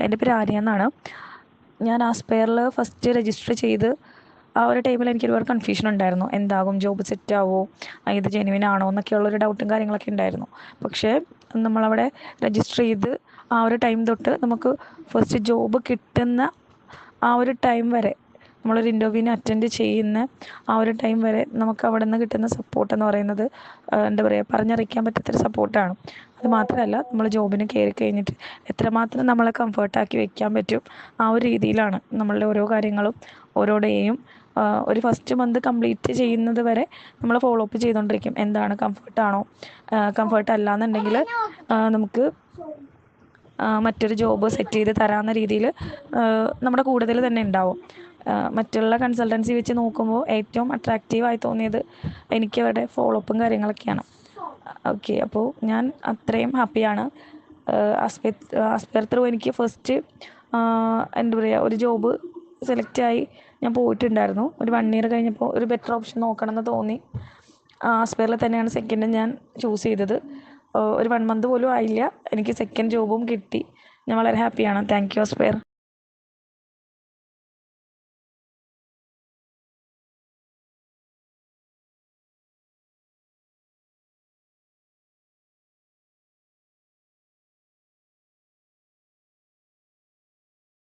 എൻ്റെ പേര് ആര്യ എന്നാണ്. ഞാൻ ആസ്പെയറിൽ ഫസ്റ്റ് രജിസ്റ്റർ ചെയ്ത് ആ ഒരു ടൈമിൽ എനിക്ക് ഒരുപാട് കൺഫ്യൂഷൻ ഉണ്ടായിരുന്നു. എന്താകും, ജോബ് സെറ്റ് ആവുമോ, ഇത് ജെനുവിൻ ആണോ എന്നൊക്കെയുള്ളൊരു ഡൗട്ടും കാര്യങ്ങളൊക്കെ ഉണ്ടായിരുന്നു. പക്ഷേ നമ്മളവിടെ രജിസ്റ്റർ ചെയ്ത് ആ ഒരു ടൈം തൊട്ട് നമുക്ക് ഫസ്റ്റ് ജോബ് കിട്ടുന്ന ആ ഒരു ടൈം വരെ, നമ്മളൊരു ഇൻ്റർവ്യൂവിന് അറ്റൻഡ് ചെയ്യുന്ന ആ ഒരു ടൈം വരെ നമുക്ക് അവിടെ നിന്ന് കിട്ടുന്ന സപ്പോർട്ട് എന്ന് പറയുന്നത് എന്താ പറയുക, പറഞ്ഞറിയിക്കാൻ പറ്റാത്തൊരു സപ്പോർട്ടാണ്. അത് മാത്രമല്ല, നമ്മൾ ജോബിന് കയറി കഴിഞ്ഞിട്ട് എത്രമാത്രം നമ്മളെ കംഫർട്ടാക്കി വെക്കാൻ പറ്റും ആ ഒരു രീതിയിലാണ് നമ്മളുടെ ഓരോ കാര്യങ്ങളും ഓരോ ഡേയും ഒരു ഫസ്റ്റ് മന്ത് കംപ്ലീറ്റ് ചെയ്യുന്നത് വരെ നമ്മൾ ഫോളോ അപ്പ് ചെയ്തുകൊണ്ടിരിക്കും. എന്താണ്, കംഫർട്ടാണോ, കംഫർട്ട് അല്ല എന്നുണ്ടെങ്കിൽ നമുക്ക് മറ്റൊരു ജോബ് സെറ്റ് ചെയ്ത് തരാവുന്ന രീതിയിൽ നമ്മുടെ കൂടുതൽ തന്നെ ഉണ്ടാവും. മറ്റുള്ള കൺസൾട്ടൻസി വെച്ച് നോക്കുമ്പോൾ ഏറ്റവും അട്രാക്റ്റീവായി തോന്നിയത് എനിക്ക് അവരുടെ ഫോളോ അപ്പും കാര്യങ്ങളൊക്കെയാണ്. ഓക്കെ, അപ്പോൾ ഞാൻ അത്രയും ഹാപ്പിയാണ്. ആസ്പെയർ ത്രൂ എനിക്ക് ഫസ്റ്റ് എന്താ പറയുക, ഒരു ജോബ് സെലക്റ്റായി ഞാൻ പോയിട്ടുണ്ടായിരുന്നു. ഒരു 1 ഇയർ കഴിഞ്ഞപ്പോൾ ഒരു ബെറ്റർ ഓപ്ഷൻ നോക്കണം എന്ന് തോന്നി ആസ്പെയറിൽ തന്നെയാണ് സെക്കൻഡ് ഞാൻ ചൂസ് ചെയ്തത്. ഒരു 1 മന്ത് പോലും ആയില്ല, എനിക്ക് സെക്കൻഡ് ജോബും കിട്ടി. ഞാൻ വളരെ ഹാപ്പിയാണ്. Thank you Aspire.